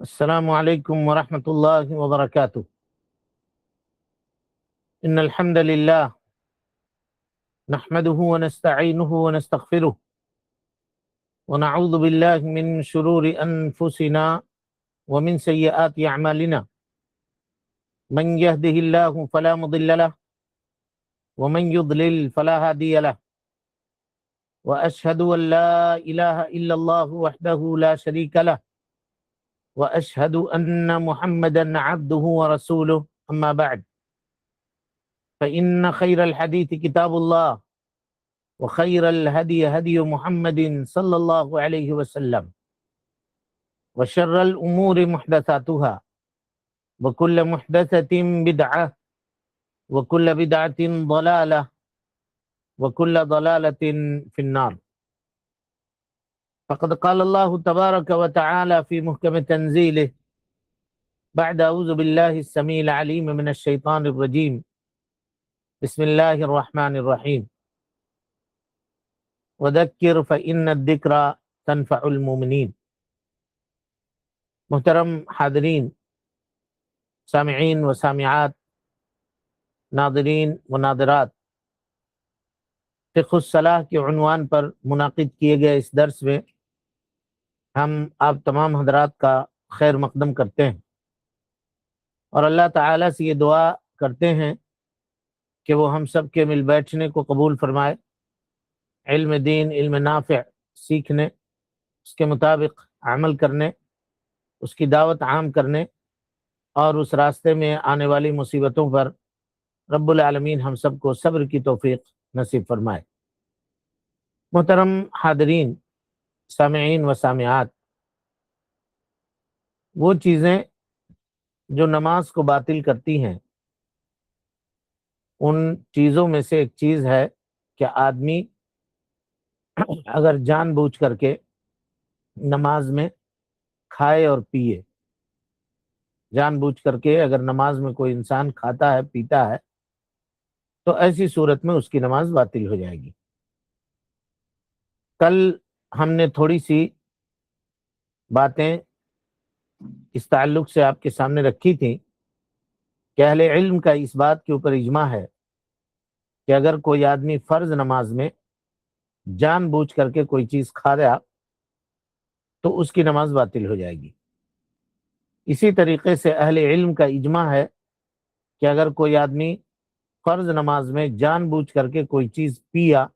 السلام علیکم ورحمۃ اللہ وبرکاتہ۔ ان الحمد للہ نحمده ونستعینه ونستغفره ونعوذ باللہ من شرور انفسنا ومن سیئات اعمالنا، من يهده اللہ فلا مضل له ومن يضلل فلا هادی له، واشهد ان لا الہ الا اللہ وحدہ لا شریک له، واشهد ان محمدا عبده ورسوله، اما بعد فإن خير الحديث كتاب الله وخير الهدي هدي محمد صلى الله عليه وسلم، وشر الأمور محدثاتها وكل محدثة بدعة وكل بدعة ضلالة وكل ضلالة في النار۔ فقد قال الله تبارك وتعالى في محكم تنزيله بعد أعوذ بالله السميع العليم من الشيطان الرجيم، بسم اللہ الرحمن الرحیم، وذکر فإن الذکرى تنفع المؤمنین۔ محترم حاضرین، سامعین و سامعات، ناظرین و ناظرات، فقہ الصلاح کے عنوان پر منعقد کیے گئے اس درس میں ہم آپ تمام حضرات کا خیر مقدم کرتے ہیں اور اللہ تعالیٰ سے یہ دعا کرتے ہیں کہ وہ ہم سب کے مل بیٹھنے کو قبول فرمائے، علم دین، علم نافع سیکھنے، اس کے مطابق عمل کرنے، اس کی دعوت عام کرنے اور اس راستے میں آنے والی مصیبتوں پر رب العالمین ہم سب کو صبر کی توفیق نصیب فرمائے۔ محترم حاضرین، سامعین و سامعات، وہ چیزیں جو نماز کو باطل کرتی ہیں، ان چیزوں میں سے ایک چیز ہے کہ آدمی اگر جان بوجھ کر کے نماز میں کھائے اور پیے، جان بوجھ کر کے اگر نماز میں کوئی انسان کھاتا ہے پیتا ہے تو ایسی صورت میں اس کی نماز باطل ہو جائے گی۔ کل ہم نے تھوڑی سی باتیں اس تعلق سے آپ کے سامنے رکھی تھیں کہ اہل علم کا اس بات کے اوپر اجماع ہے کہ اگر کوئی آدمی فرض نماز میں جان بوجھ کر کے کوئی چیز کھا رہا تو اس کی نماز باطل ہو جائے گی۔ اسی طریقے سے اہل علم کا اجماع ہے کہ اگر کوئی آدمی فرض نماز میں جان بوجھ کر کے کوئی چیز پیا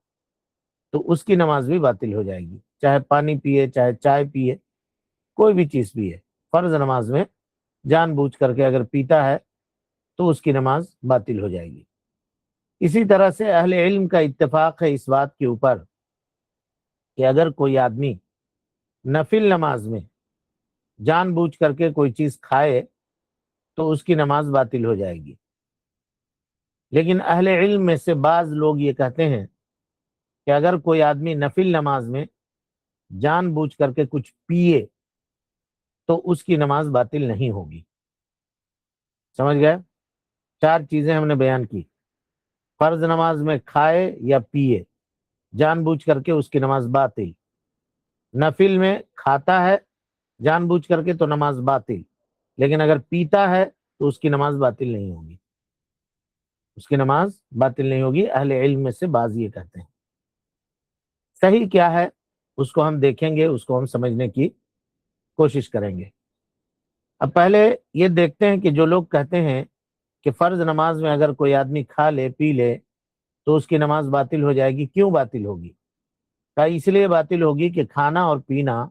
تو اس کی نماز بھی باطل ہو جائے گی، چاہے پانی پیے، چاہے چائے پیے، کوئی بھی چیز پیے، فرض نماز میں جان بوجھ کر کے اگر پیتا ہے تو اس کی نماز باطل ہو جائے گی۔ اسی طرح سے اہل علم کا اتفاق ہے اس بات کے اوپر کہ اگر کوئی آدمی نفل نماز میں جان بوجھ کر کے کوئی چیز کھائے تو اس کی نماز باطل ہو جائے گی۔ لیکن اہل علم میں سے بعض لوگ یہ کہتے ہیں کہ اگر کوئی آدمی نفل نماز میں جان بوجھ کر کے کچھ پیے تو اس کی نماز باطل نہیں ہوگی۔ سمجھ گئے؟ چار چیزیں ہم نے بیان کی، فرض نماز میں کھائے یا پیے جان بوجھ کر کے اس کی نماز باطل، نفل میں کھاتا ہے جان بوجھ کر کے تو نماز باطل، لیکن اگر پیتا ہے تو اس کی نماز باطل نہیں ہوگی، اس کی نماز باطل نہیں ہوگی۔ اہل علم میں سے بعض یہ کہتے ہیں۔ صحیح کیا ہے اس کو ہم دیکھیں گے، اس کو ہم سمجھنے کی کوشش کریں گے۔ اب پہلے یہ دیکھتے ہیں کہ جو لوگ کہتے ہیں کہ فرض نماز میں اگر کوئی آدمی کھا لے پی لے تو اس کی نماز باطل ہو جائے گی، کیوں باطل ہوگی؟ کہ اس لیے باطل ہوگی کہ کھانا اور پینا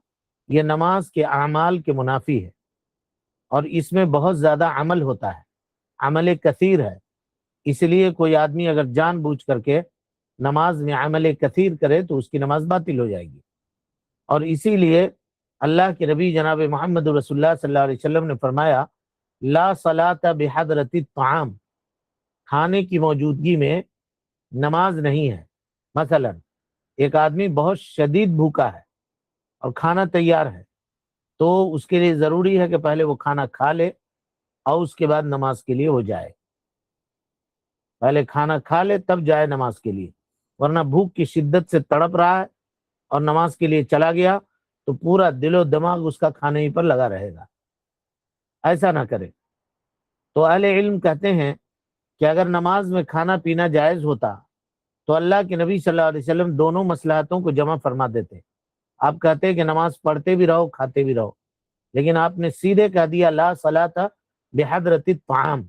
یہ نماز کے اعمال کے منافی ہے اور اس میں بہت زیادہ عمل ہوتا ہے، عمل کثیر ہے، اس لیے کوئی آدمی اگر جان بوجھ کر کے نماز میں عمل کثیر کرے تو اس کی نماز باطل ہو جائے گی۔ اور اسی لیے اللہ کے نبی جناب محمد رسول اللہ صلی اللہ علیہ وسلم نے فرمایا لا صلاۃ بحضرۃ الطعام، کھانے کی موجودگی میں نماز نہیں ہے۔ مثلا ایک آدمی بہت شدید بھوکا ہے اور کھانا تیار ہے تو اس کے لیے ضروری ہے کہ پہلے وہ کھانا کھا لے اور اس کے بعد نماز کے لیے وہ جائے، پہلے کھانا کھا لے تب جائے نماز کے لیے، ورنہ بھوک کی شدت سے تڑپ رہا ہے اور نماز کے لیے چلا گیا تو پورا دل و دماغ اس کا کھانے ہی پر لگا رہے گا، ایسا نہ کرے۔ تو اہل علم کہتے ہیں کہ اگر نماز میں کھانا پینا جائز ہوتا تو اللہ کے نبی صلی اللہ علیہ وسلم دونوں مصلحتوں کو جمع فرما دیتے۔ آپ کہتے ہیں کہ نماز پڑھتے بھی رہو کھاتے بھی رہو، لیکن آپ نے سیدھے کہہ دیا لا صلاۃ بحضرۃ الطعام،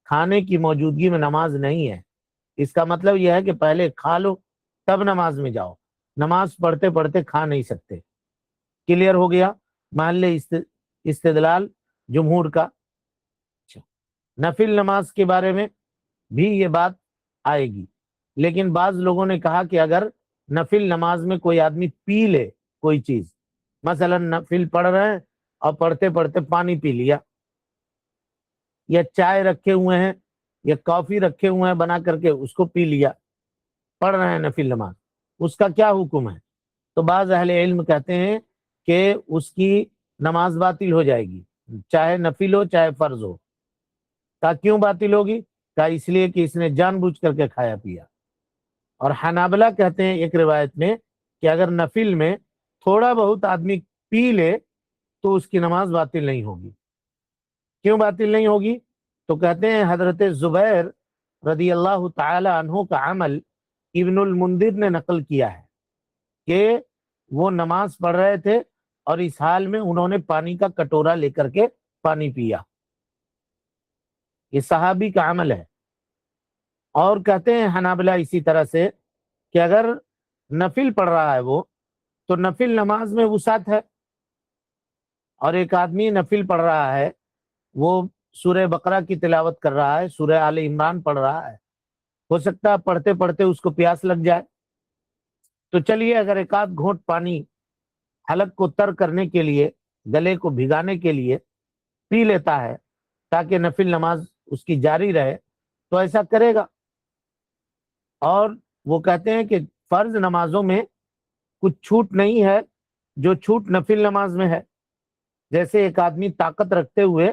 کھانے کی موجودگی میں نماز نہیں ہے۔ اس کا مطلب یہ ہے کہ پہلے کھا لو تب نماز میں جاؤ، نماز پڑھتے پڑھتے کھا نہیں سکتے۔ کلیئر ہو گیا محل استدلال جمہور کا۔ نفل نماز کے بارے میں بھی یہ بات آئے گی، لیکن بعض لوگوں نے کہا کہ اگر نفل نماز میں کوئی آدمی پی لے کوئی چیز، مثلا نفل پڑھ رہے ہیں اور پڑھتے پڑھتے پانی پی لیا، یا چائے رکھے ہوئے ہیں یا کافی رکھے ہوئے ہیں بنا کر کے اس کو پی لیا، پڑھ رہے ہیں نفل نماز، اس کا کیا حکم ہے؟ تو بعض اہل علم کہتے ہیں کہ اس کی نماز باطل ہو جائے گی، چاہے نفل ہو چاہے فرض ہو۔ کیوں باطل ہوگی؟ اس لیے کہ اس نے جان بوجھ کر کے کھایا پیا۔ اور حنابلہ کہتے ہیں ایک روایت میں کہ اگر نفل میں تھوڑا بہت آدمی پی لے تو اس کی نماز باطل نہیں ہوگی۔ کیوں باطل نہیں ہوگی؟ تو کہتے ہیں حضرت زبیر رضی اللہ تعالی عنہ کا عمل ابن المنذر نے نقل کیا ہے کہ وہ نماز پڑھ رہے تھے اور اس حال میں انہوں نے پانی کا کٹورا لے کر کے پانی پیا۔ یہ صحابی کا عمل ہے۔ اور کہتے ہیں حنابلہ اسی طرح سے کہ اگر نفل پڑھ رہا ہے وہ تو نفل نماز میں وسعت ہے، اور ایک آدمی نفل پڑھ رہا ہے، وہ سورہ بقرہ کی تلاوت کر رہا ہے، سورہ آل عمران پڑھ رہا ہے، ہو سکتا ہے پڑھتے پڑھتے اس کو پیاس لگ جائے، تو چلیے اگر ایک آدھ گھونٹ پانی حلق کو تر کرنے کے لیے، گلے کو بھگانے کے لیے پی لیتا ہے تاکہ نفل نماز اس کی جاری رہے تو ایسا کرے گا۔ اور وہ کہتے ہیں کہ فرض نمازوں میں کچھ چھوٹ نہیں ہے جو چھوٹ نفل نماز میں ہے۔ جیسے ایک آدمی طاقت رکھتے ہوئے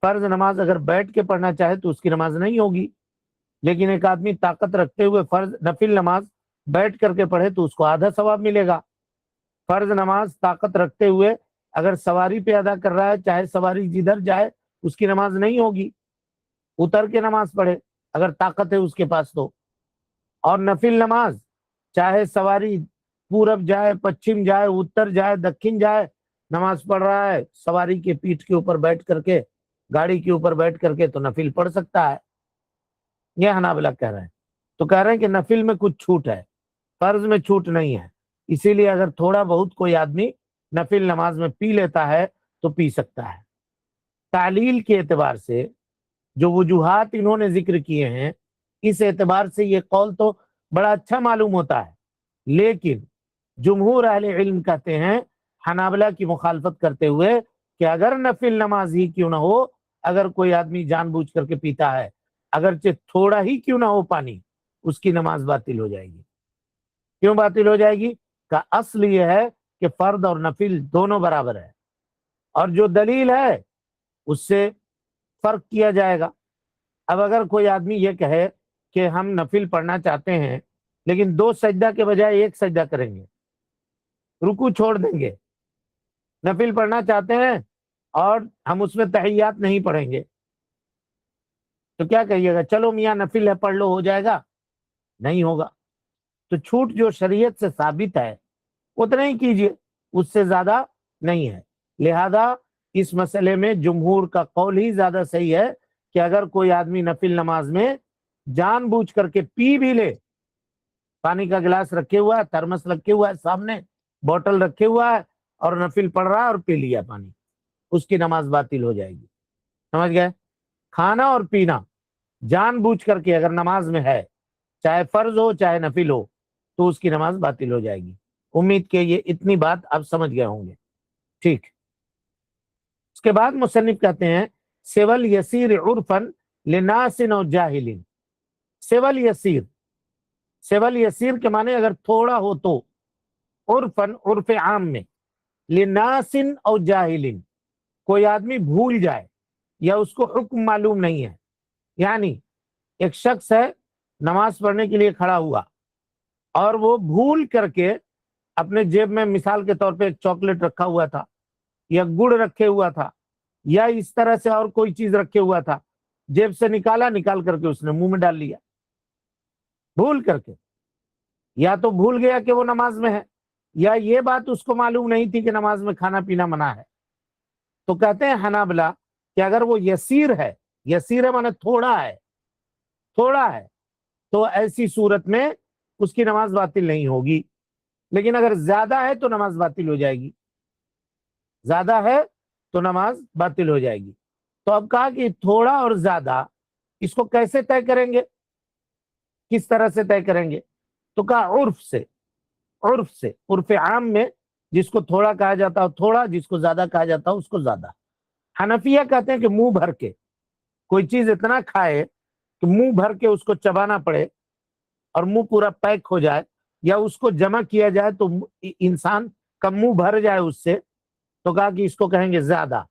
فرض نماز اگر بیٹھ کے پڑھنا چاہے تو اس کی نماز نہیں ہوگی، لیکن ایک آدمی طاقت رکھتے ہوئے فرض نفل نماز بیٹھ کر کے پڑھے تو اس کو آدھا ثواب ملے گا۔ فرض نماز طاقت رکھتے ہوئے اگر سواری پہ ادا کر رہا ہے، چاہے سواری جدھر جائے اس کی نماز نہیں ہوگی، اتر کے نماز پڑھے اگر طاقت ہے اس کے پاس تو۔ اور نفل نماز چاہے سواری پورب جائے، پچھم جائے، اتر جائے، دکن جائے، نماز پڑھ رہا ہے سواری کے پیٹھ کے اوپر بیٹھ کر کے، گاڑی کے اوپر بیٹھ کر کے، تو نفل پڑھ سکتا ہے۔ یہ حنابلہ کہہ رہے ہیں۔ تو کہہ رہے ہیں کہ نفل میں کچھ چھوٹ ہے، فرض میں چھوٹ نہیں ہے، اسی لیے اگر تھوڑا بہت کوئی آدمی نفل نماز میں پی لیتا ہے تو پی سکتا ہے۔ تعلیل کے اعتبار سے جو وجوہات انہوں نے ذکر کیے ہیں، اس اعتبار سے یہ قول تو بڑا اچھا معلوم ہوتا ہے، لیکن جمہور اہل علم کہتے ہیں حنابلہ کی مخالفت کرتے ہوئے کہ اگر نفل نماز ہی کیوں نہ ہو، اگر کوئی آدمی جان بوجھ کر کے پیتا ہے، اگرچہ تھوڑا ہی کیوں نہ ہو پانی، اس کی نماز باطل ہو جائے گی۔ کیوں باطل ہو جائے گی؟ کا اصل یہ ہے کہ فرض اور نفل دونوں برابر ہے، اور جو دلیل ہے اس سے فرق کیا جائے گا۔ اب اگر کوئی آدمی یہ کہے کہ ہم نفل پڑھنا چاہتے ہیں لیکن 2 سجدہ کے بجائے 1 سجدہ کریں گے، رکوع چھوڑ دیں گے، نفل پڑھنا چاہتے ہیں اور ہم اس میں تحیات نہیں پڑھیں گے، تو کیا کہیے گا؟ چلو میاں نفل ہے پڑھ لو ہو جائے گا؟ نہیں ہوگا۔ تو چھوٹ جو شریعت سے ثابت ہے اتنا ہی کیجئے، اس سے زیادہ نہیں ہے۔ لہذا اس مسئلے میں جمہور کا قول ہی زیادہ صحیح ہے کہ اگر کوئی آدمی نفل نماز میں جان بوجھ کر کے پی بھی لے، پانی کا گلاس رکھے ہوا ہے، ترمس رکھے ہوا ہے سامنے، بوتل رکھے ہوا ہے، اور نفل پڑھ رہا ہے اور پی لیا پانی، اس کی نماز باطل ہو جائے گی۔ سمجھ گئے؟ کھانا اور پینا جان بوجھ کر کے اگر نماز میں ہے، چاہے فرض ہو چاہے نفل ہو، تو اس کی نماز باطل ہو جائے گی۔ امید کہ یہ اتنی بات آپ سمجھ گئے ہوں گے۔ ٹھیک، اس کے بعد مصنف کہتے ہیں سول یسیر عرفن لناس و جاہل۔ سول یسیر، سول یسیر کے معنی اگر تھوڑا ہو تو، عرفن عرف عام میں، لناس او جاہل، کوئی آدمی بھول جائے یا اس کو حکم معلوم نہیں ہے، یعنی ایک شخص ہے نماز پڑھنے کے لیے کھڑا ہوا اور وہ بھول کر کے اپنے جیب میں مثال کے طور پہ ایک چاکلیٹ رکھا ہوا تھا یا گڑ رکھے ہوا تھا یا اس طرح سے اور کوئی چیز رکھے ہوا تھا، جیب سے نکال کر کے اس نے منہ میں ڈال لیا بھول کر کے، یا تو بھول گیا کہ وہ نماز میں ہے، یا یہ بات اس کو معلوم نہیں تھی کہ نماز میں کھانا پینا منع ہے، تو کہتے ہیں حنابلہ کہ اگر وہ یسیر ہے مانے تھوڑا ہے تو ایسی صورت میں اس کی نماز باطل نہیں ہوگی، لیکن اگر زیادہ ہے تو نماز باطل ہو جائے گی، زیادہ ہے تو نماز باطل ہو جائے گی۔ تو اب کہا کہ تھوڑا اور زیادہ اس کو کیسے طے کریں گے، کس طرح سے طے کریں گے؟ تو کہا عرف عام میں جس کو تھوڑا کہا جاتا ہے تھوڑا، جس کو زیادہ کہا جاتا ہے اس کو زیادہ۔ حنفیہ کہتے ہیں کہ منہ بھر کے کوئی چیز اتنا کھائے کہ منہ بھر کے اس کو چبانا پڑے اور منہ پورا پیک ہو جائے، یا اس کو جمع کیا جائے تو انسان کا منہ بھر جائے اس سے، تو کہا کہ اس کو کہیں گے زیادہ،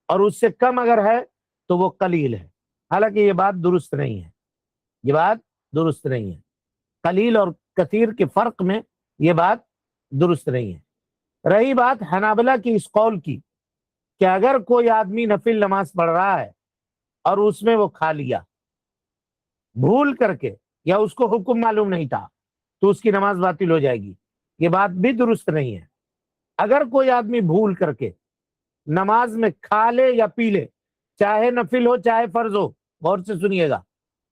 اور اس سے کم اگر ہے تو وہ قلیل ہے۔ حالانکہ یہ بات درست نہیں ہے، قلیل اور کثیر کے فرق میں یہ بات درست نہیں ہے۔ رہی بات حنابلہ کی اس قول کی کہ اگر کوئی آدمی نفل نماز پڑھ رہا ہے اور اس میں وہ کھا لیا بھول کر کے، یا اس کو حکم معلوم نہیں تھا، تو اس کی نماز باطل ہو جائے گی، یہ بات بھی درست نہیں ہے۔ اگر کوئی آدمی بھول کر کے نماز میں کھا لے یا پی لے، چاہے نفل ہو چاہے فرض ہو، غور سے سنیے گا،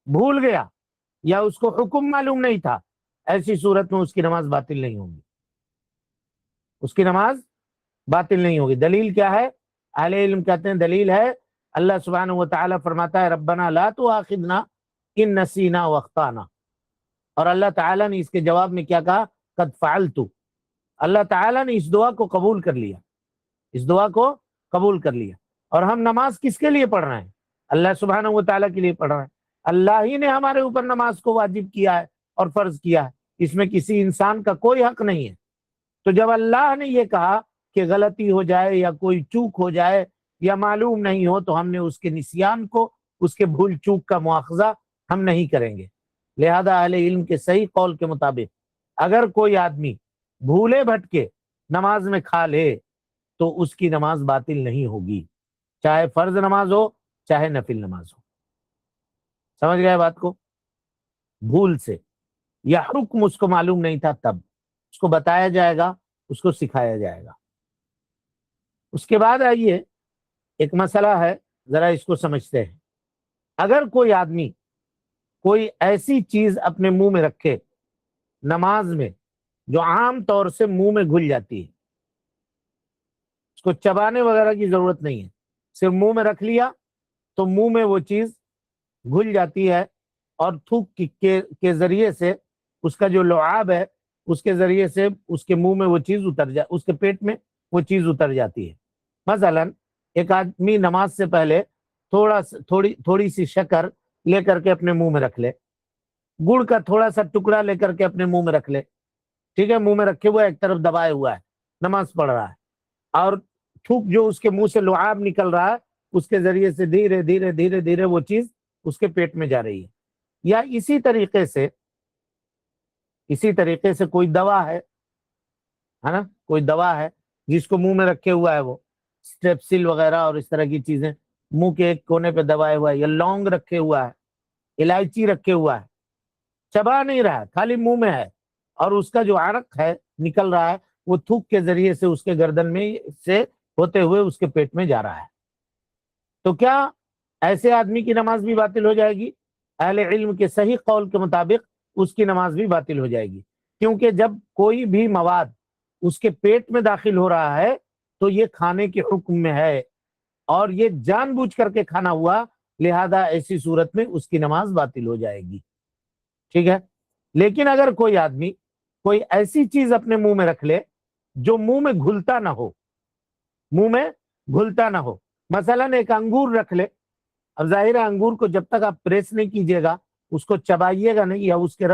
بھول گیا یا اس کو حکم معلوم نہیں تھا، ایسی صورت میں اس کی نماز باطل نہیں ہوگی، دلیل کیا ہے؟ اہل علم کہتے ہیں دلیل ہے اللہ سبحانہ و تعالی فرماتا ہے ربنا لا تؤاخذنا ان نسینا واخطانا، اور اللہ تعالیٰ نے اس کے جواب میں کیا کہا؟ قد فعلت، اللہ تعالیٰ نے اس دعا کو قبول کر لیا، اور ہم نماز کس کے لیے پڑھ رہے ہیں؟ اللہ سبحانہ و تعالیٰ کے لیے پڑھ رہے ہیں، اللہ ہی نے ہمارے اوپر نماز کو واجب کیا ہے اور فرض کیا ہے، اس میں کسی انسان کا کوئی حق نہیں ہے۔ تو جب اللہ نے یہ کہا کہ غلطی ہو جائے یا کوئی چوک ہو جائے یا معلوم نہیں ہو، تو ہم نے اس کے نسیان کو، اس کے بھول چوک کا مواخذہ ہم نہیں کریں گے۔ لہذا اہل علم کے صحیح قول کے مطابق اگر کوئی آدمی بھولے بھٹکے نماز میں کھا لے تو اس کی نماز باطل نہیں ہوگی، چاہے فرض نماز ہو چاہے نفل نماز ہو۔ سمجھ گئے بات کو؟ بھول سے یا حکم اس کو معلوم نہیں تھا، تب اس کو بتایا جائے گا، اس کو سکھایا جائے گا۔ اس کے بعد آئیے ایک مسئلہ ہے، ذرا اس کو سمجھتے ہیں۔ اگر کوئی آدمی کوئی ایسی چیز اپنے منہ میں رکھے نماز میں جو عام طور سے منہ میں گھل جاتی ہے، اس کو چبانے وغیرہ کی ضرورت نہیں ہے، صرف منہ میں رکھ لیا تو منہ میں وہ چیز گھل جاتی ہے، اور تھوک کے ذریعے سے اس کا جو لعاب ہے اس کے ذریعے سے اس کے منہ میں وہ چیز اس کے پیٹ میں وہ چیز اتر جاتی ہے۔ مثلا ایک آدمی نماز سے پہلے تھوڑی سی شکر لے کر کے اپنے منہ میں رکھ لے، گڑ کا تھوڑا سا ٹکڑا لے کر کے اپنے منہ میں رکھ لے، ٹھیک ہے، منہ میں رکھے ہوا ایک طرف دبائے ہوا ہے، نماز پڑھ رہا ہے، اور تھوک جو اس کے منہ سے لعاب نکل رہا ہے اس کے ذریعے سے دھیرے دھیرے دھیرے دھیرے وہ چیز اس کے پیٹ میں جا رہی ہے۔ یا اسی طریقے سے کوئی دوا ہے نا، کوئی دوا ہے جس کو منہ میں رکھے ہوا ہے، وہ سٹریپسل وغیرہ اور اس طرح کی چیزیں منہ کے ایک کونے پہ دبائے ہوا ہے، یا لونگ رکھے ہوا ہے، الائچی رکھے ہوا ہے، چبا نہیں رہا ہے، خالی منہ میں ہے، اور اس کا جو عرق ہے نکل رہا ہے وہ تھوک کے ذریعے سے اس کے گردن میں سے ہوتے ہوئے اس کے پیٹ میں جا رہا ہے، تو کیا ایسے آدمی کی نماز بھی باطل ہو جائے گی؟ اہل علم کے صحیح قول کے مطابق اس کی نماز بھی باطل ہو جائے گی، کیونکہ جب کوئی بھی مواد اس کے پیٹ میں داخل ہو رہا ہے تو یہ کھانے کے حکم میں ہے، اور یہ جان بوجھ کر کے کھانا ہوا، لہذا ایسی صورت میں اس کی نماز باطل ہو جائے گی، ٹھیک ہے۔ لیکن اگر کوئی آدمی کوئی ایسی چیز اپنے منہ میں رکھ لے جو منہ میں گھلتا نہ ہو، مثلا ایک انگور رکھ لے، اب ظاہر ہے انگور کو جب تک آپ پریس نہیں کیجئے گا، اس کو چبائیے گا نہیں، یا اس کا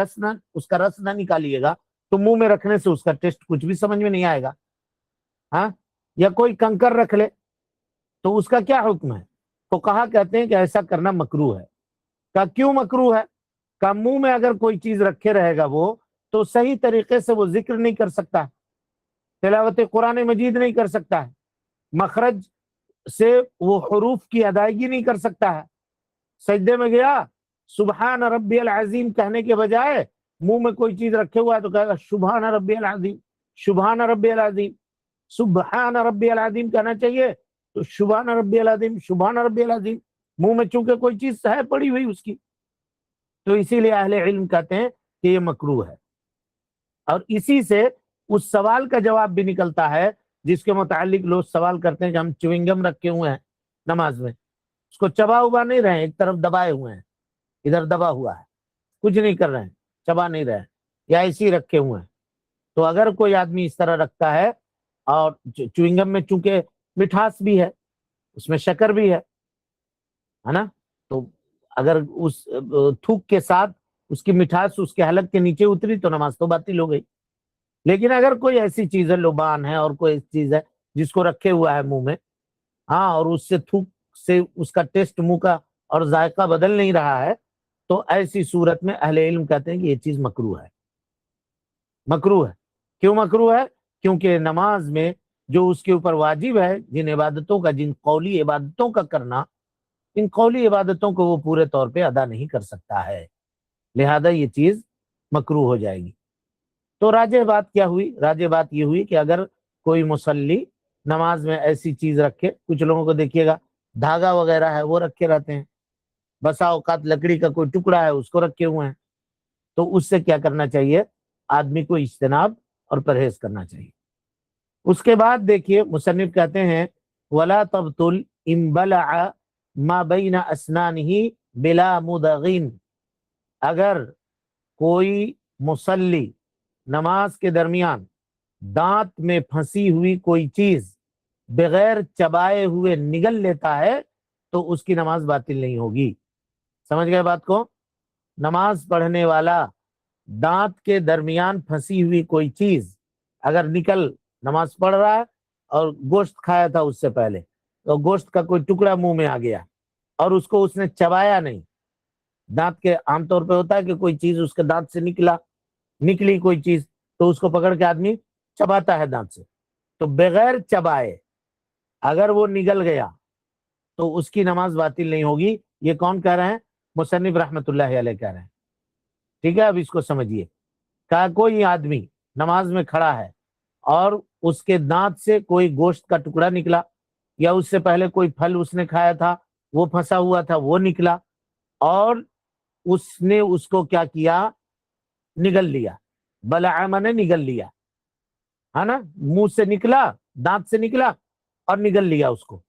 رس نہ نکالیے گا، تو منہ میں رکھنے سے اس کا ٹیسٹ کچھ بھی سمجھ میں نہیں آئے گا، ہاں۔ یا کوئی کنکر رکھ لے تو اس کا کیا حکم ہے؟ تو کہتے ہیں کہ ایسا کرنا مکروہ ہے۔ کہ کیوں مکروہ ہے؟ کہ منہ میں اگر کوئی چیز رکھے رہے گا وہ تو صحیح طریقے سے وہ ذکر نہیں کر سکتا، تلاوت قرآن مجید نہیں کر سکتا ہے، مخرج سے وہ حروف کی ادائیگی نہیں کر سکتا ہے. سجدے میں گیا، سبحان ربی العظیم کہنے کے بجائے منہ میں کوئی چیز رکھے ہوا ہے تو کہے گا سبحان ربی العظیم، سبحان ربی العظیم. سبحان ربی العظیم کہنا چاہیے تو سبحان ربی العظیم، سبحان ربی العظیم. منہ میں چونکہ کوئی چیز ہے پڑی ہوئی اس کی، تو اسی لیے اہل علم کہتے ہیں کہ یہ مکروہ ہے. اور اسی سے اس سوال کا جواب بھی نکلتا ہے جس کے متعلق لوگ سوال کرتے ہیں کہ ہم چوئنگم رکھے ہوئے ہیں نماز میں، اس کو چبا ہوا نہیں رہے ہیں، ایک طرف دبائے ہوئے ہیں، ادھر دبا ہوا ہے، کچھ نہیں کر رہے ہیں، چبا نہیں رہے ہیں، یا ایسے ہی رکھے ہوئے ہیں. تو اگر کوئی آدمی اس طرح رکھتا ہے، اور چوئنگم میں چونکہ مٹھاس بھی ہے، اس میں شکر بھی ہے نا، تو اگر اس تھوک کے ساتھ اس کی مٹھاس اس کے حلق کے نیچے اتری تو نماز تو باطل ہو گئی. لیکن اگر کوئی ایسی چیز ہے، لبان ہے اور کوئی ایسی چیز ہے جس کو رکھے ہوا ہے منہ میں، ہاں، اور اس سے تھوک سے اس کا ٹیسٹ منہ کا اور ذائقہ بدل نہیں رہا ہے، تو ایسی صورت میں اہل علم کہتے ہیں کہ یہ چیز مکروہ ہے. مکروہ ہے. کیوں مکروہ ہے؟ کیونکہ نماز میں جو اس کے اوپر واجب ہے، جن عبادتوں کا، جن قولی عبادتوں کا کرنا، ان قولی عبادتوں کو وہ پورے طور پہ ادا نہیں کر سکتا ہے، لہذا یہ چیز مکروہ ہو جائے گی. تو راجح بات کیا ہوئی؟ راجح بات یہ ہوئی کہ اگر کوئی مصلی نماز میں ایسی چیز رکھے، کچھ لوگوں کو دیکھیے گا دھاگا وغیرہ ہے وہ رکھے رہتے ہیں، بسا اوقات لکڑی کا کوئی ٹکڑا ہے اس کو رکھے ہوئے ہیں، تو اس سے کیا کرنا چاہیے؟ آدمی کو اجتناب اور پرہیز کرنا چاہیے. اس کے بعد دیکھیے مصنف کہتے ہیں وَلَا تَبْطُلْ إِن بَلَعَ مَا بَيْنَ أَسْنَانِهِ بِلَا مُدَغٍ. اگر کوئی مصلی نماز کے درمیان دانت میں پھنسی ہوئی کوئی چیز بغیر چبائے ہوئے نگل لیتا ہے تو اس کی نماز باطل نہیں ہوگی. سمجھ گئے بات کو؟ نماز پڑھنے والا دانت کے درمیان پھنسی ہوئی کوئی چیز اگر نکل، نماز پڑھ رہا ہے اور گوشت کھایا تھا اس سے پہلے، تو گوشت کا کوئی ٹکڑا منہ میں آ گیا اور اس کو اس نے چبایا نہیں. دانت کے عام طور پہ ہوتا ہے کہ کوئی چیز اس کے دانت سے نکلی کوئی چیز، تو اس کو پکڑ کے آدمی چباتا ہے دانت سے. تو بغیر چبائے اگر وہ نگل گیا تو اس کی نماز باطل نہیں ہوگی. یہ کون کہہ رہے ہیں؟ مصنف رحمت اللہ علیہ کہہ رہے ہیں. ٹھیک ہے، اب اس کو سمجھیے. کہا کوئی آدمی نماز میں کھڑا ہے اور اس کے دانت سے کوئی گوشت کا ٹکڑا نکلا، یا اس سے پہلے کوئی پھل اس نے کھایا تھا وہ پھنسا ہوا تھا وہ نکلا، اور اس نے اس کو کیا کیا؟ نگل لیا. بلعہ نے نگل لیا ہے نا، منہ سے نکلا، دانت سے نکلا اور نگل لیا اس کو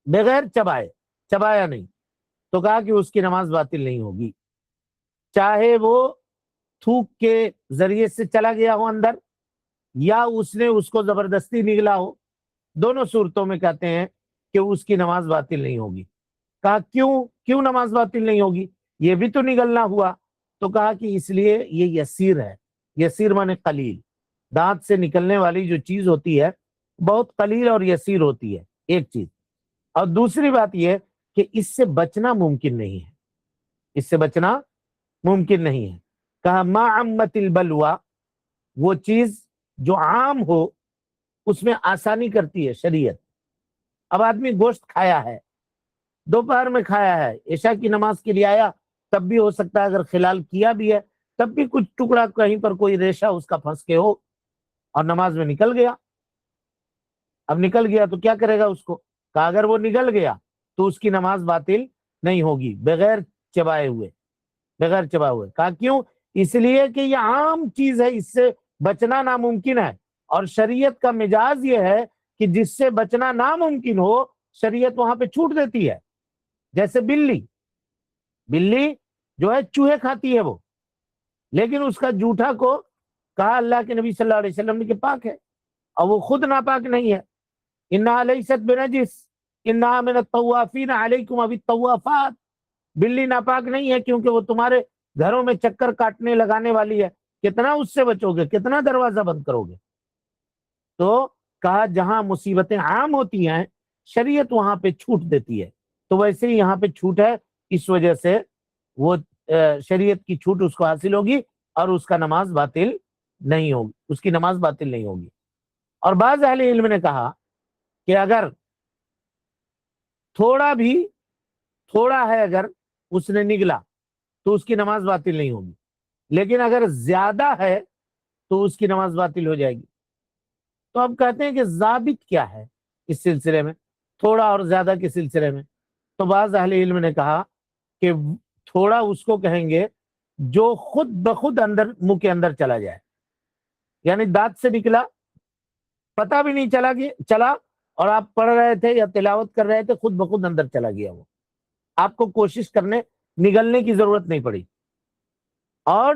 بغیر چبایا نہیں، تو کہا کہ اس کی نماز باطل نہیں ہوگی. چاہے وہ تھوک کے ذریعے سے چلا گیا ہو اندر، یا اس نے اس کو زبردستی نگلا ہو، دونوں صورتوں میں کہتے ہیں کہ اس کی نماز باطل نہیں ہوگی. کہا کیوں نماز باطل نہیں ہوگی؟ یہ بھی تو نگلنا ہوا. تو کہا کہ اس لیے یہ یسیر ہے. یسیر مانے قلیل. دانت سے نکلنے والی جو چیز ہوتی ہے بہت قلیل اور یسیر ہوتی ہے، ایک چیز. اور دوسری بات یہ کہ اس سے بچنا ممکن نہیں ہے، اس سے بچنا ممکن نہیں ہے. کہا ما عمت البلوى، وہ چیز جو عام ہو اس میں آسانی کرتی ہے شریعت. اب آدمی گوشت کھایا ہے، دوپہر میں کھایا ہے، عشاء کی نماز کے لیے آیا، تب بھی ہو سکتا ہے اگر خلال کیا بھی ہے تب بھی کچھ ٹکڑا کہیں پر کوئی ریشہ اس کا پھنس کے ہو اور نماز میں نکل گیا. اب نکل گیا تو کیا کرے گا اس کو؟ کہ اگر وہ نکل گیا تو اس کی نماز باطل نہیں ہوگی بغیر چبائے ہوئے. کہا کیوں؟ اس لیے کہ یہ عام چیز ہے، اس سے بچنا ناممکن ہے، اور شریعت کا مزاج یہ ہے کہ جس سے بچنا ناممکن ہو شریعت وہاں پہ چھوٹ دیتی ہے. جیسے بلی جو ہے چوہے کھاتی ہے وہ، لیکن اس کا جوٹھا کو کہا اللہ کے نبی صلی اللہ علیہ وسلم نے کہ پاک ہے، اور وہ خود ناپاک نہیں ہے. انہا لیست بنجس انہا من الطوافین علیکم اب الطوافات. بلی ناپاک نہیں ہے کیونکہ وہ تمہارے گھروں میں چکر کاٹنے لگانے والی ہے. کتنا اس سے بچو گے، کتنا دروازہ بند کرو گے؟ تو کہا جہاں مصیبتیں عام ہوتی ہیں شریعت وہاں پہ چھوٹ دیتی ہے. تو ویسے ہی یہاں پہ چھوٹ ہے، اس وجہ سے وہ شریعت کی چھوٹ اس کو حاصل ہوگی اور اس کا نماز باطل نہیں ہوگی، اس کی نماز باطل نہیں ہوگی. اور بعض اہل علم نے کہا کہ اگر تھوڑا ہے اگر اس نے نگلا تو اس کی نماز باطل نہیں ہوگی، لیکن اگر زیادہ ہے تو اس کی نماز باطل ہو جائے گی۔ تو اب کہتے ہیں کہ ضابط کیا ہے اس سلسلے میں، تھوڑا اور زیادہ کے سلسلے میں؟ تو بعض اہل علم نے کہا کہ تھوڑا اس کو کہیں گے جو خود بخود اندر منہ کے اندر چلا جائے، یعنی دانت سے نکلا، پتہ بھی نہیں چلا اور آپ پڑھ رہے تھے یا تلاوت کر رہے تھے، خود بخود اندر چلا گیا، وہ آپ کو کوشش کرنے نگلنے کی ضرورت نہیں پڑی۔ اور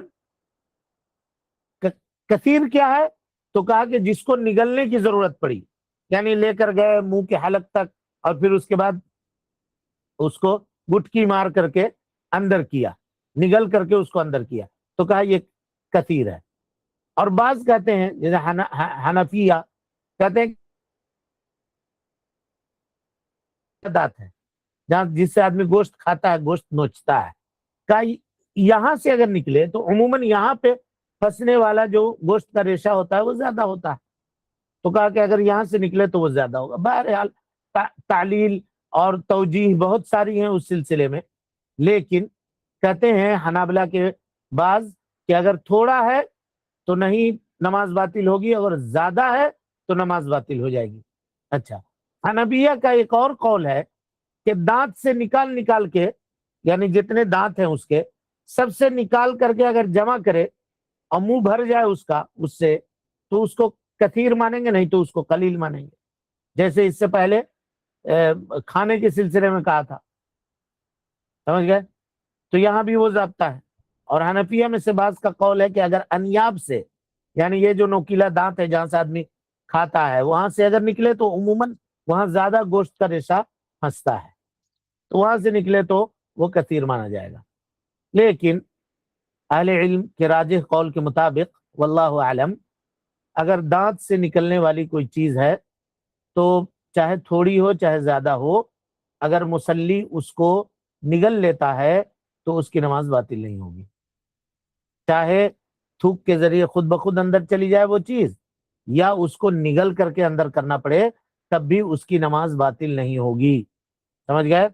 کثیر کیا ہے؟ تو کہا کہ جس کو نگلنے کی ضرورت پڑی، یعنی لے کر گئے منہ کے حلق تک اور پھر اس کے بعد اس کو گٹکی مار کر کے اندر کیا، نگل کر کے اس کو اندر کیا، تو کہا یہ کثیر ہے۔ اور بعض کہتے ہیں جیسے حنفیہ کہتے ہیں دانت ہے جہاں جس سے آدمی گوشت کھاتا ہے، گوشت نوچتا ہے، کہا یہاں سے اگر نکلے تو عموماً یہاں پہ پھنسنے والا جو گوشت کا ریشہ ہوتا ہے وہ زیادہ ہوتا ہے، تو کہا کہ اگر یہاں سے نکلے تو وہ زیادہ ہوگا۔ بہرحال تعلیل اور توجیہ بہت ساری ہیں اس سلسلے میں، لیکن کہتے ہیں حنابلہ کے بعض کہ اگر تھوڑا ہے تو نہیں نماز باطل ہوگی، اگر زیادہ ہے تو نماز باطل ہو جائے گی۔ اچھا، حنبیہ کا ایک اور قول ہے کہ دانت سے نکال کے، یعنی جتنے دانت ہیں اس کے سب سے نکال کر کے اگر جمع کرے اور منہ بھر جائے اس سے تو اس کو کثیر مانیں گے، نہیں تو اس کو قلیل مانیں گے، جیسے اس سے پہلے کھانے کے سلسلے میں کہا تھا، سمجھ گئے؟ تو یہاں بھی وہ ضابطہ ہے۔ اور حنفیہ میں سے بعض کا قول ہے کہ اگر انیاب سے، یعنی یہ جو نوکیلا دانت ہے جہاں سے آدمی کھاتا ہے وہاں سے اگر نکلے تو عموماً وہاں زیادہ گوشت کا ریشہ پھنستا ہے، تو وہاں سے نکلے تو وہ کثیر مانا جائے گا۔ لیکن اہل علم کے راجح قول کے مطابق واللہ اعلم، اگر دانت سے نکلنے والی کوئی چیز ہے تو چاہے تھوڑی ہو چاہے زیادہ ہو، اگر مصلی اس کو نگل لیتا ہے تو اس کی نماز باطل نہیں ہوگی، چاہے تھوک کے ذریعے خود بخود اندر چلی جائے وہ چیز یا اس کو نگل کر کے اندر کرنا پڑے، تب بھی اس کی نماز باطل نہیں ہوگی۔ سمجھ گئے؟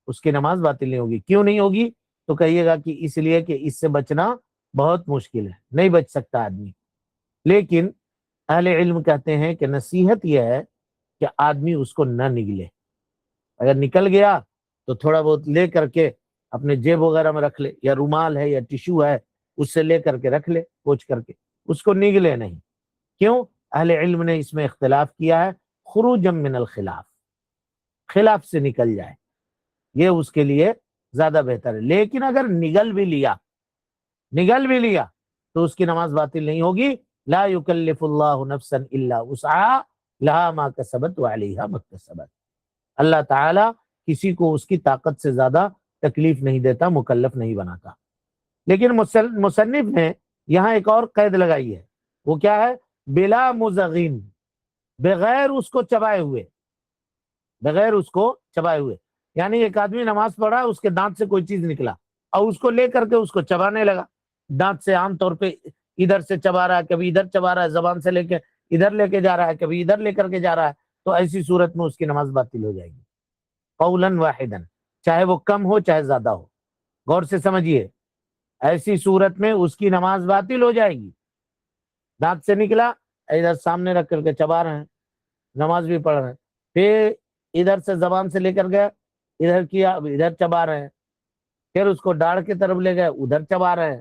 اس کی نماز باطل نہیں ہوگی۔ کیوں نہیں ہوگی؟ تو کہیے گا کہ اس لیے کہ اس سے بچنا بہت مشکل ہے، نہیں بچ سکتا آدمی۔ لیکن اہل علم کہتے ہیں کہ نصیحت یہ ہے کہ آدمی اس کو نہ نگلے، اگر نکل گیا تو تھوڑا بہت لے کر کے اپنے جیب وغیرہ میں رکھ لے، یا رومال ہے یا ٹیشو ہے اس سے لے کر کے رکھ لے پوچھ کر کے، اس کو نگلے نہیں۔ کیوں؟ اہل علم نے اس میں اختلاف کیا ہے، خروجا من الخلاف، خلاف سے نکل جائے یہ اس کے لیے زیادہ بہتر ہے۔ لیکن اگر نگل بھی لیا تو اس کی نماز باطل نہیں ہوگی۔ لا یکلف اللہ نفسا الا وسعها لها ما کسبت وعلیہا ما اکتسبت، اللہ تعالی کسی کو اس کی طاقت سے زیادہ تکلیف نہیں دیتا، مکلف نہیں بناتا۔ لیکن مصنف نے یہاں ایک اور قید لگائی ہے، وہ کیا ہے؟ بلا مزغین، بغیر اس کو چبائے ہوئے، یعنی ایک آدمی نماز پڑھا، اس کے دانت سے کوئی چیز نکلا اور اس کو لے کر کے اس کو چبانے لگا، دانت سے عام طور پہ ادھر سے چبا رہا ہے، کبھی ادھر چبا رہا ہے، زبان سے لے کے ادھر لے کے جا رہا ہے، کبھی ادھر لے کر کے جا رہا ہے، تو ایسی صورت میں اس کی نماز باطل ہو جائے گی قولا واحدا، چاہے وہ کم ہو چاہے زیادہ ہو۔ غور سے سمجھیے، ایسی صورت میں اس کی نماز باطل ہو جائے گی۔ دانت سے نکلا، ادھر سامنے رکھ کر کے چبا رہے ہیں، نماز بھی پڑھ رہے ہیں، پھر ادھر سے زبان سے لے کر گیا، ادھر کیا، ادھر چبا رہے ہیں، پھر اس کو داڑھ کی طرف لے گئے، ادھر چبا رہے ہیں،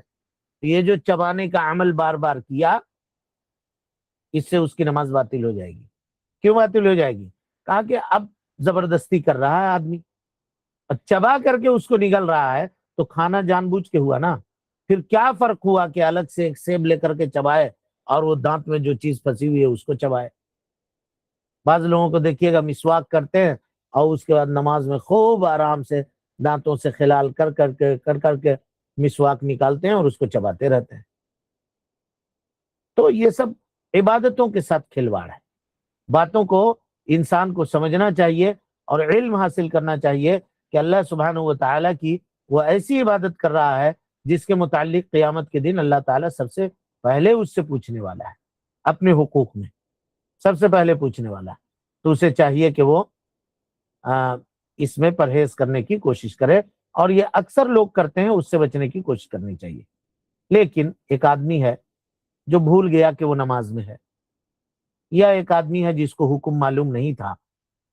یہ جو چبانے کا عمل بار بار کیا، اس سے اس کی نماز باطل ہو جائے گی۔ کیوں باطل ہو جائے گی؟ کہا کہ اب زبردستی کر رہا ہے آدمی، اور چبا کر کے اس کو نگل رہا ہے، تو کھانا جان بوجھ کے ہوا نا، پھر کیا فرق ہوا کہ الگ سے ایک سیب لے کر کے چبائے اور وہ دانت میں جو چیز پھنسی ہوئی ہے اس کو چبائے۔ بعض لوگوں کو دیکھیے گا مسواک کرتے ہیں اور اس کے بعد نماز میں خوب آرام سے دانتوں سے خلال کر کے مسواک نکالتے ہیں اور اس کو چباتے رہتے ہیں۔ تو یہ سب عبادتوں کے ساتھ کھلواڑ ہے۔ باتوں کو انسان کو سمجھنا چاہیے اور علم حاصل کرنا چاہیے کہ اللہ سبحانہ و تعالیٰ کی وہ ایسی عبادت کر رہا ہے جس کے متعلق قیامت کے دن اللہ تعالیٰ سب سے پہلے اس سے پوچھنے والا ہے، اپنے حقوق میں سب سے پہلے پوچھنے والا ہے۔ تو اسے چاہیے کہ وہ اس میں پرہیز کرنے کی کوشش کرے، اور یہ اکثر لوگ کرتے ہیں، اس سے بچنے کی کوشش کرنی چاہیے۔ لیکن ایک آدمی ہے جو بھول گیا کہ وہ نماز میں ہے، یا ایک آدمی ہے جس کو حکم معلوم نہیں تھا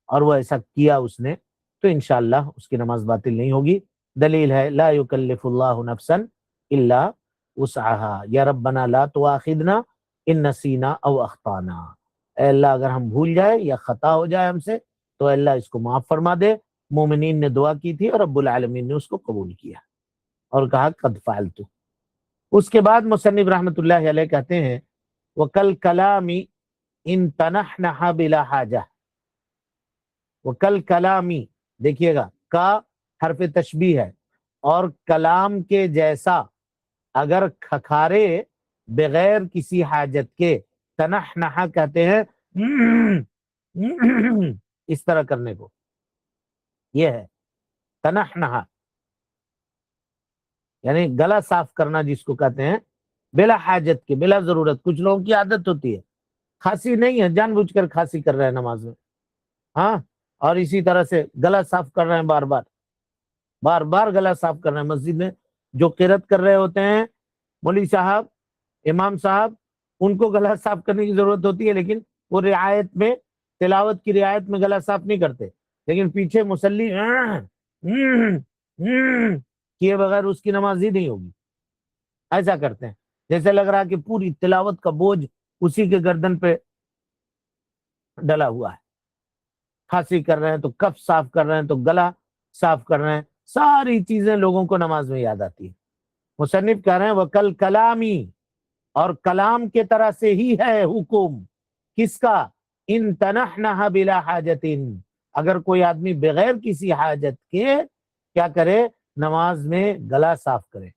اور وہ ایسا کیا اس نے، تو انشاءاللہ اس کی نماز باطل نہیں ہوگی۔ دلیل ہے لا یکلف اللہ نفسا الا وسعها، یا ربنا لا تؤاخذنا ان نسینا او اخطانا، اے اللہ اگر ہم بھول جائے یا خطا ہو جائے ہم سے تو اللہ اس کو معاف فرما دے۔ مومنین نے دعا کی تھی اور رب العالمین نے اس کو قبول کیا اور کہا قد فعلت۔ اس کے بعد مصنف رحمت اللہ علیہ کہتے ہیں وکل کلامی ان تنحنح بلا حاجہ، وکل کلامی، دیکھیے گا کا حرف تشبیہ ہے، اور کلام کے جیسا اگر کھکھارے بغیر کسی حاجت کے، تنحنح کہتے ہیں اس طرح کرنے کو، یہ ہے تنحنح، یعنی گلا صاف کرنا جس کو کہتے ہیں بلا حاجت کے، بلا ضرورت۔ کچھ لوگوں کی عادت ہوتی ہے، کھانسی نہیں ہے، جان بوجھ کر کھانسی کر رہے ہیں نماز میں، ہاں، اور اسی طرح سے گلا صاف کر رہے ہیں، بار بار گلا صاف کر رہے ہیں۔ مسجد میں جو قرات کر رہے ہوتے ہیں مولوی صاحب، امام صاحب، ان کو گلا صاف کرنے کی ضرورت ہوتی ہے، لیکن وہ رعایت میں، تلاوت کی رعایت میں گلا صاف نہیں کرتے، لیکن پیچھے مصلی کیے بغیر اس کی نماز ہی نہیں ہوگی، ایسا کرتے ہیں جیسے لگ رہا کہ پوری تلاوت کا بوجھ اسی کے گردن پہ ڈلا ہوا ہے۔ کھانسی کر رہے ہیں تو کف صاف کر رہے ہیں، تو گلا صاف کر رہے ہیں، ساری چیزیں لوگوں کو نماز میں یاد آتی ہے۔ مصنف کہہ رہے ہیں وکل کلامی، اور کلام کے طرح سے ہی ہے حکم، کس کا؟ ان تنحنح بلا حاجت، اگر کوئی آدمی بغیر کسی حاجت کے کیا کرے؟ نماز میں گلا صاف کرے،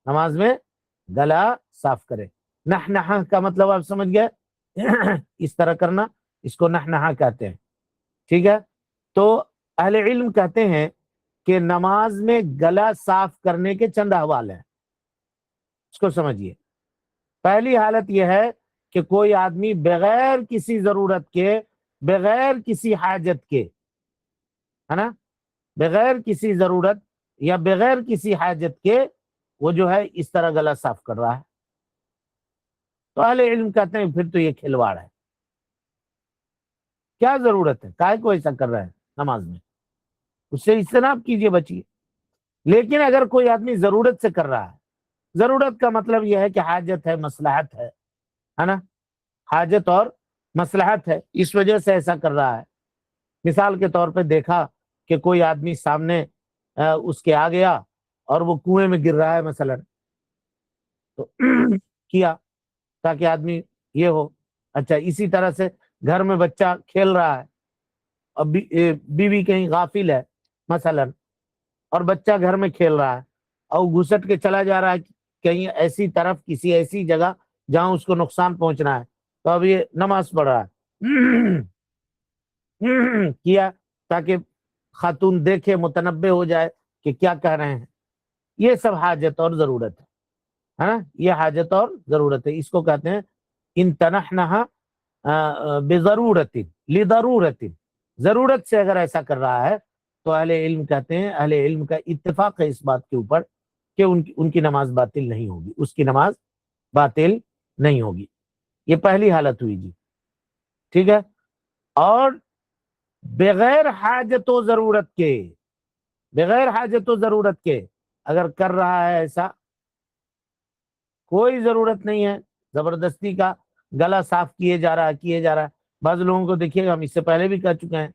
نماز میں گلا صاف کرے۔ نحنح کا مطلب آپ سمجھ گئے، اس طرح کرنا، اس کو نحنح کہتے ہیں، ٹھیک ہے؟ تو اہل علم کہتے ہیں کہ نماز میں گلا صاف کرنے کے چند احوال ہیں، اس کو سمجھیے۔ پہلی حالت یہ ہے کہ کوئی آدمی بغیر کسی ضرورت کے، بغیر کسی حاجت کے، ہے نا، بغیر کسی ضرورت یا بغیر کسی حاجت کے وہ جو ہے اس طرح گلا صاف کر رہا ہے، تو اہل علم کہتے ہیں پھر تو یہ کھلواڑ ہے، کیا ضرورت ہے، کائے کو ایسا کر رہا ہے نماز میں، اس سے اجتناب کیجئے، بچیے۔ لیکن اگر کوئی آدمی ضرورت سے کر رہا ہے، ضرورت کا مطلب یہ ہے کہ حاجت ہے، مصلحت ہے نا، حاجت اور مصلحت ہے، اس وجہ سے ایسا کر رہا ہے۔ مثال کے طور پہ دیکھا کہ کوئی آدمی سامنے اس کے آ گیا اور وہ کنویں میں گر رہا ہے مثلا، تو کیا تاکہ آدمی یہ ہو۔ اچھا، اسی طرح سے گھر میں بچہ کھیل رہا ہے اور بیوی کہیں غافل ہے مثلا، اور بچہ گھر میں کھیل رہا ہے اور گھسٹ کے چلا جا رہا ہے کہیں ایسی طرف، کسی ایسی جگہ جہاں اس کو نقصان پہنچنا ہے، تو اب یہ نماز پڑھ رہا ہے، کیا تاکہ خاتون دیکھے، متنبہ ہو جائے کہ کیا کہہ رہے ہیں۔ یہ سب حاجت اور ضرورت ہے نا، یہ حاجت اور ضرورت ہے، اس کو کہتے ہیں ان تنحنح بضرورت، لضرورت، ضرورت سے اگر ایسا کر رہا ہے تو اہل علم کہتے ہیں، اہل علم کا اتفاق ہے اس بات کے اوپر کہ ان کی نماز باطل نہیں ہوگی، اس کی نماز باطل نہیں ہوگی۔ یہ پہلی حالت ہوئی جی، ٹھیک ہے۔ اور بغیر حاجت و ضرورت کے، بغیر حاجت و ضرورت کے اگر کر رہا ہے ایسا، کوئی ضرورت نہیں ہے، زبردستی کا گلا صاف کیے جا رہا ہے۔ بعض لوگوں کو دیکھیے گا، ہم اس سے پہلے بھی کہہ چکے ہیں،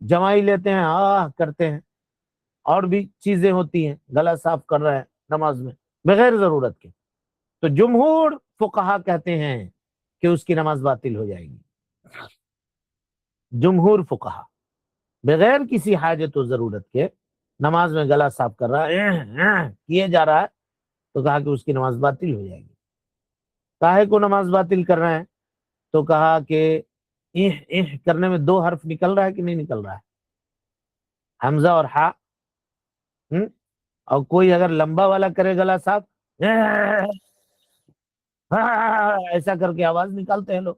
جمائی لیتے ہیں، کرتے ہیں، اور بھی چیزیں ہوتی ہیں، گلا صاف کر رہے ہیں نماز میں بغیر ضرورت کے، تو جمہور فقہا کہتے ہیں کہ اس کی نماز باطل ہو جائے گی۔ جمہور فقہا بغیر کسی حاجت و ضرورت کے نماز میں گلا صاف کر رہا ہے، کیے جا رہا ہے، تو کہا کہ اس کی نماز باطل ہو جائے گی۔ کاہے کو نماز باطل کر رہے ہیں؟ تو کہا کہ کرنے میں دو حرف نکل رہا ہے کہ نہیں نکل رہا ہے، حمزہ اور ہا، اور کوئی اگر لمبا والا کرے گلا صاف، ایسا کر کے آواز نکالتے ہیں لوگ،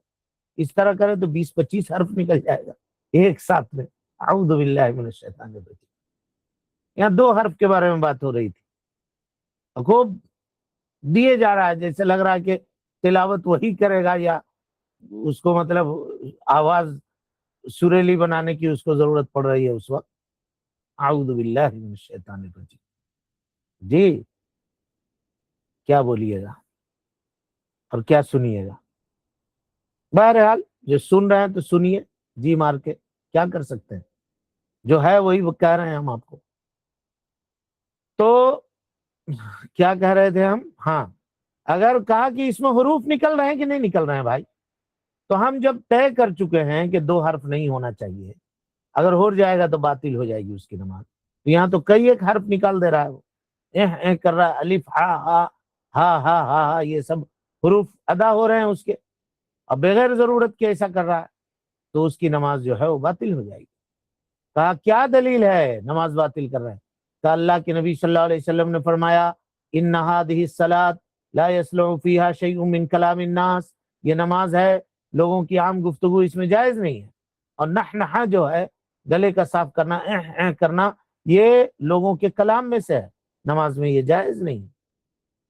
اس طرح کرے تو 20-25 حرف نکل جائے گا ایک ساتھ میں، اعوذ باللہ من الشیطان الرجیم. یہاں دو حرف کے بارے میں بات ہو رہی تھی، خوب دیے جا رہا ہے، جیسے لگ رہا ہے کہ تلاوت وہی کرے گا یا اس کو مطلب آواز سریلی بنانے کی اس کو ضرورت پڑ رہی ہے اس وقت. اعوذ باللہ من الشیطان الرجیم. جی کیا بولیے گا اور کیا سنیے گا؟ بہرحال جو سن رہے ہیں تو سنیے جی مار کے، کیا کر سکتے ہیں، جو ہے وہی کہہ رہے ہیں ہم آپ کو. تو کیا کہہ رہے تھے ہم؟ ہاں، اگر کہا کہ اس میں حروف نکل رہے ہیں کہ نہیں نکل رہے ہیں بھائی، تو ہم جب طے کر چکے ہیں کہ دو حرف نہیں ہونا چاہیے، اگر ہو جائے گا تو باطل ہو جائے گی اس کی نماز. یہاں تو کئی ایک حرف نکال دے رہا ہے، وہ کر رہا ہے، الف ہا ہا ہا ہا ہا ہا، یہ سب حروف ادا ہو رہے ہیں اس کے، اب بغیر ضرورت کے ایسا کر رہا ہے، تو اس کی نماز جو ہے وہ باطل ہو جائے گی. کہا کیا دلیل ہے نماز باطل کر رہے ہیں؟ کہ اللہ کے نبی صلی اللہ علیہ وسلم نے فرمایا ان هذه الصلاة لا يصلح فيها شيء من كلام الناس، یہ نماز ہے، لوگوں کی عام گفتگو اس میں جائز نہیں ہے. اور نحنحہ جو ہے گلے کا صاف کرنا، کرنا، یہ لوگوں کے کلام میں سے ہے، نماز میں یہ جائز نہیں.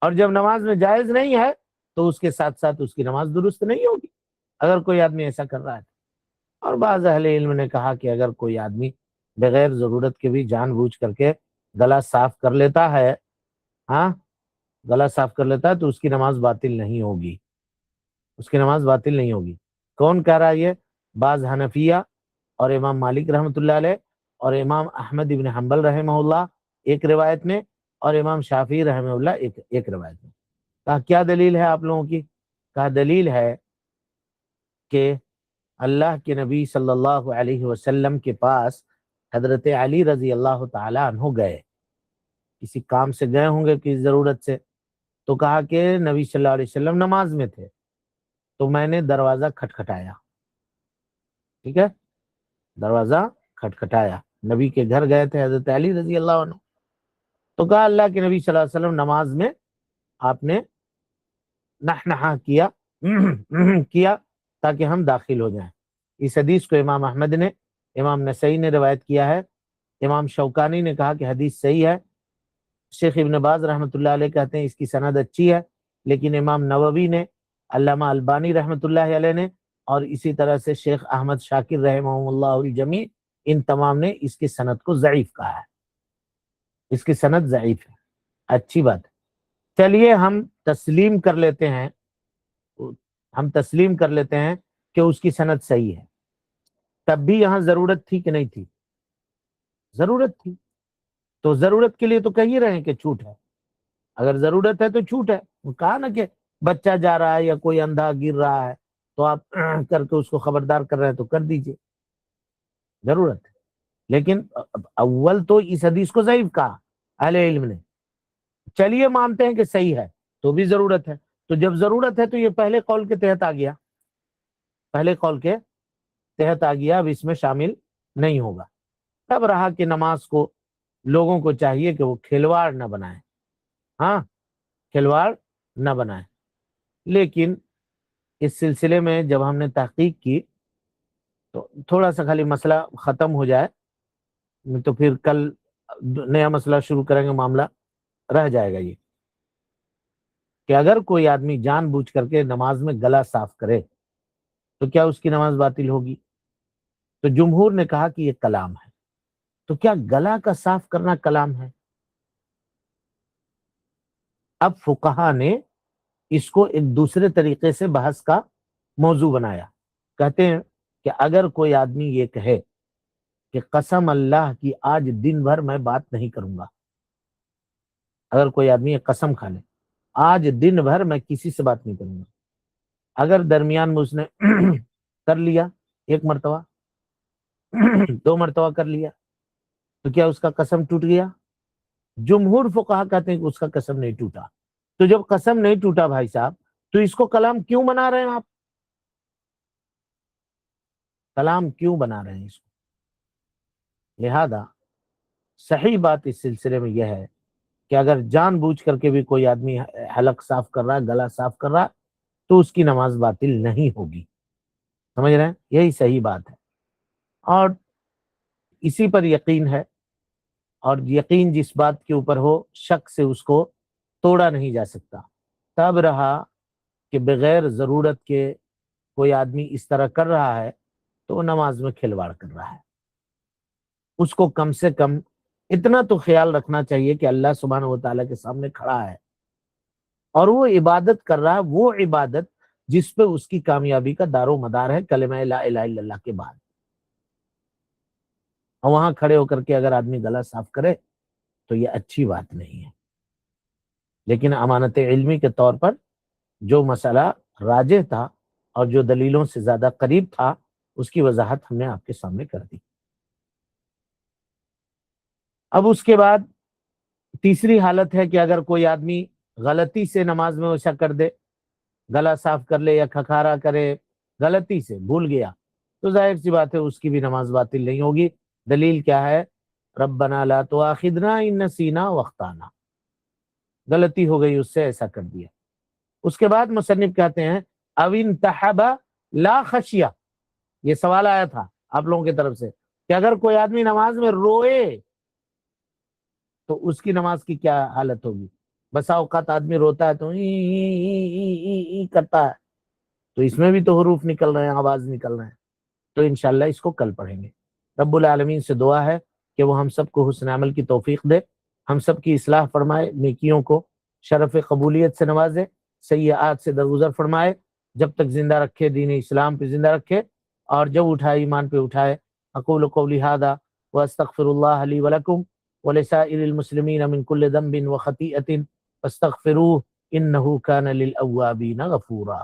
اور جب نماز میں جائز نہیں ہے تو اس کے ساتھ ساتھ اس کی نماز درست نہیں ہوگی اگر کوئی آدمی ایسا کر رہا ہے. اور بعض اہل علم نے کہا کہ اگر کوئی آدمی بغیر ضرورت کے بھی جان بوجھ کر کے گلا صاف کر لیتا ہے، ہاں گلا صاف کر لیتا ہے، تو اس کی نماز باطل نہیں ہوگی، اس کی نماز باطل نہیں ہوگی. کون کہہ رہا ہے یہ؟ بعض حنفیہ اور امام مالک رحمۃ اللہ علیہ اور امام احمد ابن حنبل رحمہ اللہ ایک روایت میں، اور امام شافعی رحمہ اللہ ایک روایت میں. کہا کیا دلیل ہے آپ لوگوں کی؟ کہا دلیل ہے کہ اللہ کے نبی صلی اللہ علیہ وسلم کے پاس حضرت علی رضی اللہ تعالی عنہ گئے، کسی کام سے گئے ہوں گے، کسی ضرورت سے. تو کہا کہ نبی صلی اللہ علیہ وسلم نماز میں تھے، تو میں نے دروازہ کھٹکھٹایا. ٹھیک ہے، دروازہ کھٹکھٹایا، نبی کے گھر گئے تھے حضرت علی رضی اللہ عنہ. تو کہا اللہ کے نبی صلی اللہ علیہ وسلم نماز میں آپ نے نحنحہ کیا تاکہ ہم داخل ہو جائیں. اس حدیث کو امام احمد نے، امام نسائی نے روایت کیا ہے. امام شوکانی نے کہا کہ حدیث صحیح ہے. شیخ ابن باز رحمۃ اللہ علیہ کہتے ہیں اس کی سند اچھی ہے، لیکن امام نووی نے، علامہ البانی رحمۃ اللہ علیہ نے، اور اسی طرح سے شیخ احمد شاکر رحمہ اللہ الجمیع، ان تمام نے اس کی سند کو ضعیف کہا ہے. اس کی سند ضعیف ہے. اچھی بات ہے، چلیے ہم تسلیم کر لیتے ہیں، کہ اس کی سند صحیح ہے. تب بھی یہاں ضرورت تھی کہ نہیں تھی؟ ضرورت تھی. تو ضرورت کے لیے تو کہہ ہی رہے ہیں کہ چھوٹ ہے، اگر ضرورت ہے تو چھوٹ ہے. وہ کہا نا کہ بچہ جا رہا ہے یا کوئی اندھا گر رہا ہے تو آپ کر کے اس کو خبردار کر رہے ہیں تو کر دیجئے، ضرورت ہے. لیکن اول تو اس حدیث کو ضعیف کہا اہل علم نے. چلیے مانتے ہیں کہ صحیح ہے، تو بھی ضرورت ہے. تو جب ضرورت ہے تو یہ پہلے قول کے تحت آ گیا، پہلے قول کے تحت آ گیا، اب اس میں شامل نہیں ہوگا. تب رہا کہ نماز کو لوگوں کو چاہیے کہ وہ کھلواڑ نہ بنائیں، ہاں کھلواڑ نہ بنائیں. لیکن اس سلسلے میں جب ہم نے تحقیق کی تو تھوڑا سا خالی مسئلہ ختم ہو جائے تو پھر کل نیا مسئلہ شروع کریں گے، معاملہ رہ جائے گا یہ کہ اگر کوئی آدمی جان بوجھ کر کے نماز میں گلا صاف کرے تو کیا اس کی نماز باطل ہوگی؟ تو جمہور نے کہا کہ یہ کلام ہے. تو کیا گلا کا صاف کرنا کلام ہے؟ اب فقہا نے اس کو ایک دوسرے طریقے سے بحث کا موضوع بنایا. کہتے ہیں کہ اگر کوئی آدمی یہ کہے کہ قسم اللہ کی آج دن بھر میں بات نہیں کروں گا، اگر کوئی آدمی ایک قسم کھا لے آج دن بھر میں کسی سے بات نہیں کروں گا، اگر درمیان میں اس نے کر لیا ایک مرتبہ، 2 مرتبہ کر لیا، تو کیا اس کا قسم ٹوٹ گیا؟ جمہور فقہا کہتے ہیں کہ اس کا قسم نہیں ٹوٹا. تو جب قسم نہیں ٹوٹا بھائی صاحب، تو اس کو کلام کیوں بنا رہے ہیں آپ؟ کلام کیوں بنا رہے ہیں اس کو؟ لہذا صحیح بات اس سلسلے میں یہ ہے کہ اگر جان بوجھ کر کے بھی کوئی آدمی حلق صاف کر رہا ہے، گلا صاف کر رہا ہے، تو اس کی نماز باطل نہیں ہوگی. سمجھ رہے ہیں؟ یہی صحیح بات ہے. اور اسی پر یقین ہے، اور یقین جس بات کے اوپر ہو شک سے اس کو توڑا نہیں جا سکتا۔ تب رہا کہ بغیر ضرورت کے کوئی آدمی اس طرح کر رہا ہے تو وہ نماز میں کھلواڑ کر رہا ہے۔ اس کو کم سے کم اتنا تو خیال رکھنا چاہیے کہ اللہ سبحانہ و تعالیٰ کے سامنے کھڑا ہے اور وہ عبادت کر رہا ہے، وہ عبادت جس پہ اس کی کامیابی کا دار و مدار ہے کلمہ لا الہ الا اللہ کے بعد۔ اور وہاں کھڑے ہو کر کے اگر آدمی گلا صاف کرے تو یہ اچھی بات نہیں ہے۔ لیکن امانت علمی کے طور پر جو مسئلہ راجح تھا اور جو دلیلوں سے زیادہ قریب تھا اس کی وضاحت ہم نے آپ کے سامنے کر دی۔ اب اس کے بعد تیسری حالت ہے کہ اگر کوئی آدمی غلطی سے نماز میں ویسا کر دے، گلا صاف کر لے یا کھکھارا کرے، غلطی سے بھول گیا، تو ظاہر سی بات ہے اس کی بھی نماز باطل نہیں ہوگی۔ دلیل کیا ہے؟ ربنا لا تؤاخذنا ان نسینا واخطانا، غلطی ہو گئی اس سے ایسا کر دیا۔ اس کے بعد مصنف کہتے ہیں او انتحب لا خشیہ، یہ سوال آیا تھا آپ لوگوں کی طرف سے کہ اگر کوئی آدمی نماز میں روئے تو اس کی نماز کی کیا حالت ہوگی؟ بسا اوقات آدمی روتا ہے تو ای کرتا ہے، تو اس میں بھی تو حروف نکل رہے ہیں، آواز نکل رہے ہیں، تو انشاءاللہ اس کو کل پڑھیں گے۔ رب العالمین سے دعا ہے کہ وہ ہم سب کو حسن عمل کی توفیق دے، ہم سب کی اصلاح فرمائے، نیکیوں کو شرف قبولیت سے نوازے، سیئات سے درگزر فرمائے، جب تک زندہ رکھے دین اسلام پہ زندہ رکھے، اور جب اٹھائے ایمان پہ اٹھائے۔ اقول قولی ھذا واستغفر اللہ لی ولکم ولسائر المسلمین من کل ذنب وخطیئۃ فاستغفروہ انہ کان للأوابین غفورا۔